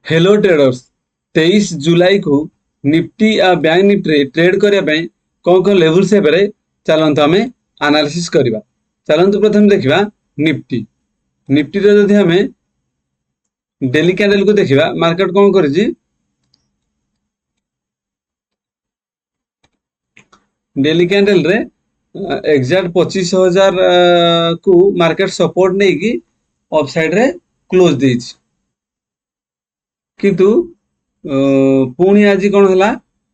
Hello traders 23 जुलाई को Nifty आ bank Nifty trade करने कौन कौन लेवल से चलते आम एनालिसिस करवा। चलते प्रथम देखा निफ्टी। निफ्टी जदि आम डेली कैंडल को देखा मार्केट कौन कर डेली कैंडल रे एग्जैक्ट 25,000 को मार्केट सपोर्ट नहीं कि अपसाइड रे क्लोज दे किंतु पुणी आज कौन है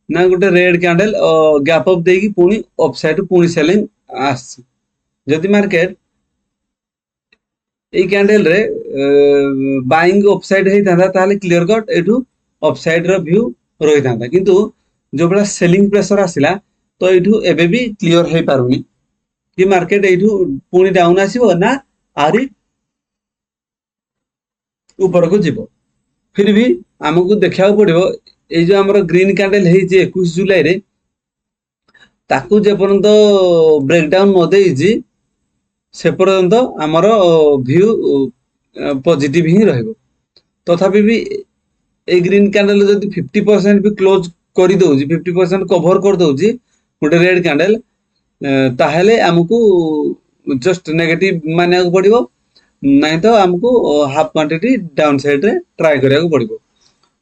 ना गोटे रेड कैंडल गैप अप देकी पुणी अपसाइड पुणी सेलिंग आदि मार्केट এই ক্যান্ডেল রে বাইং অফসাইড হইতাंता তাহলে ক্লিयर कट एठू অফসাইড র ভিউ রহিতাंता किंतु जो बड़ा सेलिंग प्रेशर आसिला तो एठू एबे भी क्लियर होई पारुनी कि मार्केट एठू पुणी डाउन आसीबो ना आरी ऊपर को जीवो। फिर भी हमको देखा पड़ो ये जो आमर ग्रीन कैंडल है 21 जुलाई रे ताकू जे पर्यंत ब्रेकडाउन न देइजी से पर्यंत आमर व्यू पॉजिटिव ही रहिबो। तथापि भी ए ग्रीन कैंडल जदि 50% भी क्लोज कर दउजी 50% कवर कर दउजी गोटे रेड कैंडल ताहले हमको जस्ट नेगेटिव मानिया पड़ो नहीं तो हमको हाफ क्वांटिटी डाउन साइड रे ट्राई करिया पड़ो।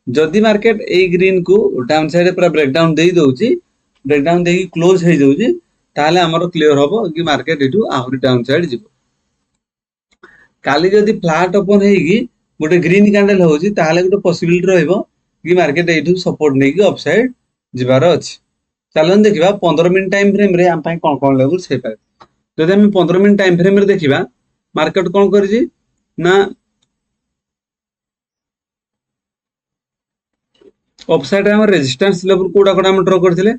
जदि मार्केट ए ग्रीन को डाउन साइड पूरा ब्रेकडाउन दे दउजी ब्रेकडाउन देकी क्लोज हो जाउजी ताहले हमर क्लियर होबो कि मार्केट एठू आहुरी डाउन साइड जीवो। काली जदि फ्लैट ओपन हेगी गोटे ग्रीन कैंडल होउजी ताहले गोटे पॉसिबिलिटी रहइबो कि मार्केट एठू सपोर्ट नेकी अपसाइड जिबार अछि। चलन देखिबा 15 मिनिट टाइम फ्रेम रे हम पई कोन कोन लेवल से पाए। जदि हम 15 मिनिट टाइम फ्रेम रे देखिबा मार्केट कोन करजी ना अपसाइड हम रेजिस्टेंस लेवल कोडा कोडा हम ड्रॉ करथिले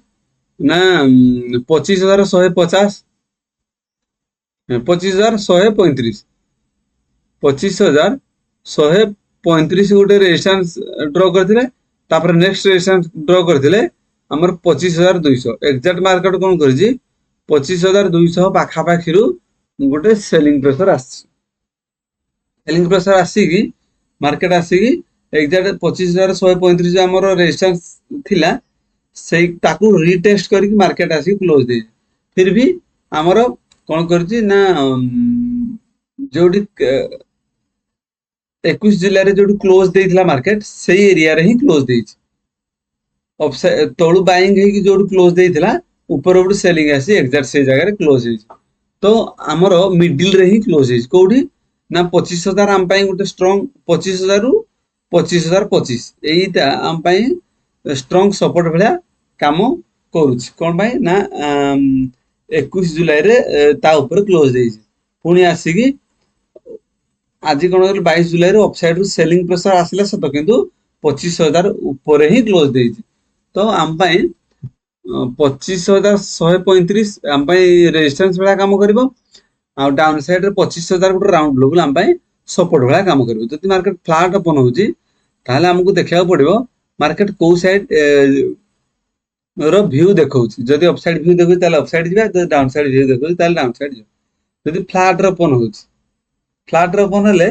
ना 25,150 25,135 25,135 गोटे रेजिस्टेंस ड्रॉ करथिले तापर नेक्स्ट रेजिस्टेंस ड्रॉ करथिले हमर 25,200 एग्जैक्ट मार्केट कोन करजी 25,200 पाखा पाखिरु गोटे सेलिंग प्रेशर आसी सेलिंग प्रेशर आसी कि मार्केट आसी कि एग्जैक्ट 25,135 जो हमर रेजिस्टेंस थिला से ताकू रिटेस्ट करके मार्केट आसी क्लोज दे। फिर भी हमर कोन करजी ना जोडी 21 जिल्ला रे जोडी क्लोज देइथिला मार्केट सेही एरिया रे ही क्लोज देइछ। अपसाइड तळु बाइंग है कि जोडी क्लोज देइथिला ऊपर ओडी सेलिंग आसी एग्जैक्ट से जगह रे क्लोज होइछ। तो हमर मिडिल रे ही क्लोज होइछ कोडी ना 25,000 हम पई गोटे स्ट्रांग 25,000 रु 25,025 एईटा हम पई स्ट्रांग सपोर्ट भलिया काम करूछ। कोन भाई ना 21 जुलाई रे ता ऊपर क्लोज देइछ पुणी आसी कि आज कोन 22 जुलाई रे अपसाइड रु सेलिंग प्रेशर आसिला सत किंतु 25,000 ऊपर ही क्लोज देइछ। तो हम पई 25,135 हम पई रेजिस्टेंस वाला काम करबो आ डाउन साइड रे 25,000 गोटे राउंड लेवल हम पई सपोर्ट वाला काम करबो। जदि मार्केट फ्लैट ओपन होजी ताहले हमको देखिया पड़िबो मार्केट को साइड रो व्यू देखौछि। जदि अपसाइड व्यू देखौछि ताहले अपसाइड जिबा जदि डाउन साइड व्यू देखौछि ताहले डाउन साइड जिबा। जदि फ्लैट ओपन होछि फ्लैट ओपन हेले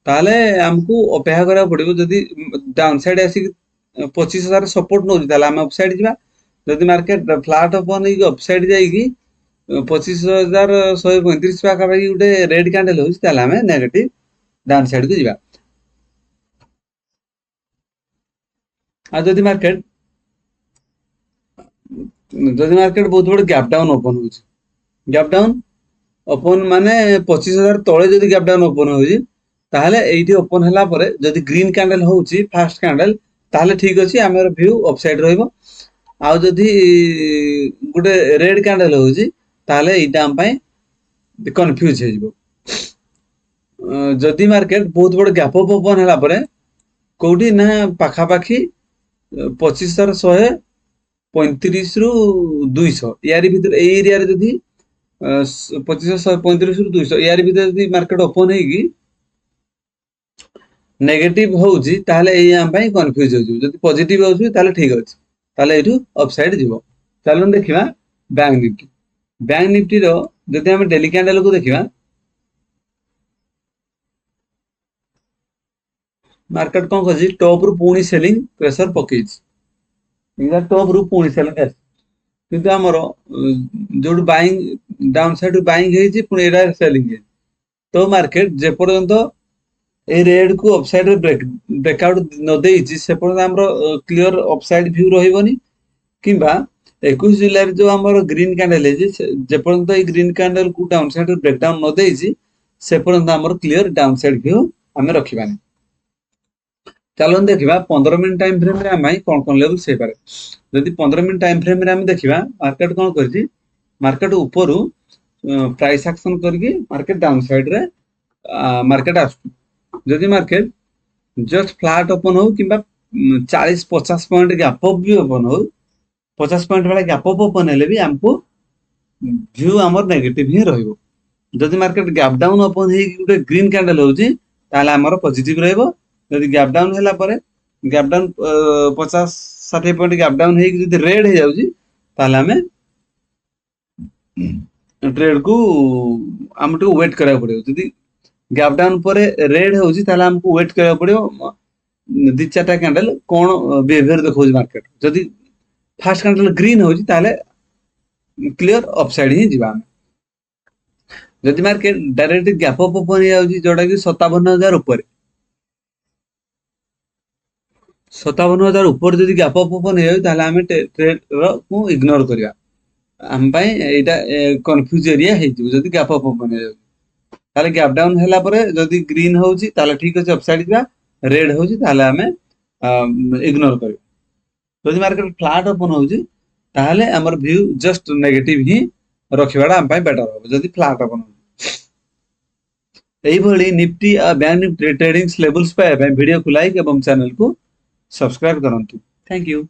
ताहले हमको अपेक्षा करा पड़िबो जदि डाउन साइड आसी 25,000 सपोर्ट नोछि ताहले हम अपसाइड जिबा। जदि मार्केट फ्लैट ओपन ही अपसाइड जाईकी 25,135 पाखा पाखी गोटे रेड कैंडल होछि ताहले हम नेगेटिव डाउन साइड को जिबा। आ जदि मार्केट बहुत बड़ गैप डाउन ओपन होछि गैप डाउन ओपन माने 25,000 तळे जदि गैप डाउन ओपन होछि ताहले एइठी ओपन हला परे जदि ग्रीन कैंडल होछि फर्स्ट कैंडल ताहले ठीक अछि हमर व्यू अपसाइड रहइबो। आ जदि गोटे रेड कैंडल होछि ताहले एइटा हम पई कंफ्यूज हे जिवो। जदि मार्केट बहुत बड़ गैप अप ओपन हला परे कोठी ना पाखा पाखी 25,135 रु 200 यारी भीतर ए एरिया रे जदि 25,135 रु 200 यारी भीतर जदि मार्केट ओपन हेगी नेगेटिव होउजी ताहले ए हम पई कंफ्यूज हो जिवो। जदि पॉजिटिव होउजी ताहले ठीक अछि ताहले एठू अपसाइड जिवो। चलन देखिबा बैंक निफ्टी। बैंक निफ्टी रो जदि हम डेली कैंडल को देखिबा मार्केट कौन कर टॉप रु पुणी सेलिंग प्रेशर पकई टॉप रु पुणी सेलिंग किंतु आमर जो बाइंग डाउन साइड बाइंग है पुणी एटा सेलिंग है तो मार्केट जे पर्यंत ए रेड को अपसाइड रे ब्रेकआउट न देइछि से पर्यंत हमरो क्लियर अपसाइड व्यू रहइबनी किंबा 21 जुलाई रे जो हमर ग्रीन कैंडल है जे पर्यंत ए ग्रीन कैंडल को डाउन साइड रे ब्रेकडाउन न देइछि से पर्यंत हमर क्लियर डाउन साइड व्यू हमें रखिबानी चलो देखिबा 15 मिनट टाइम फ्रेम रे हम कोन कोन लेवल से पारे जदि 15 मिनट टाइम फ्रेम रे हम देखिबा मार्केट कोन करछि मार्केट ऊपर प्राइस एक्शन करके मार्केट डाउन साइड रे मार्केट आसु जदि मार्केट जस्ट फ्लैट ओपन हो कि 40-50 पॉइंट गैप अप भी ओपन हो 50 पॉइंट वाला गैप अप ओपन हेले भी हमको व्यू हमर नेगेटिव ही रहइबो जदि मार्केट गैप डाउन ओपन हे गुटे ग्रीन कैंडल होउची ताले हमर पॉजिटिव रहइबो जदि गैप डाउन हैला परे gap down 50-60 point gap down हे जदि रेड हे जाउची ताले हमें ट्रेड को हमको वेट करा पड़ियो जदि गैप डाउन पर रेड होउची ताले हमको वेट करा पड़ियो दी चारटा कैंडल कोन बिहेवियर देखौची मार्केट जदि फर्स्ट कैंडल ग्रीन होउची ताले क्लियर अपसाइड ही जीवा जदि market direct gap up open हे जाउची जोडा कि 57000 ऊपर 57000 ऊपर जदि गैप अप ओपन हे जाउची ताले हमें ट्रेड को इग्नोर करिया हम पाई एटा कंफ्यूज एरिया हे जदि गैप अप ओपन हे जाउची ताले गैप डाउन हैला परे जदि ग्रीन होउची ताले ठीक अछि अपसाइड जीवा रेड होउची ताले हमें इग्नोर करियो जदि मार्केट फ्लैट ओपन होउची ताले हमर व्यू जस्ट नेगेटिव ही रखिबाडा हम पाई बेटर हो जदि फ्लैट ओपन एई भली निफ्टी आ बैंक निफ्टी ट्रेडिंग्स लेवल्स पाए वीडियो को लाइक एवं चैनल को सब्सक्राइब करंतु थैंक यू।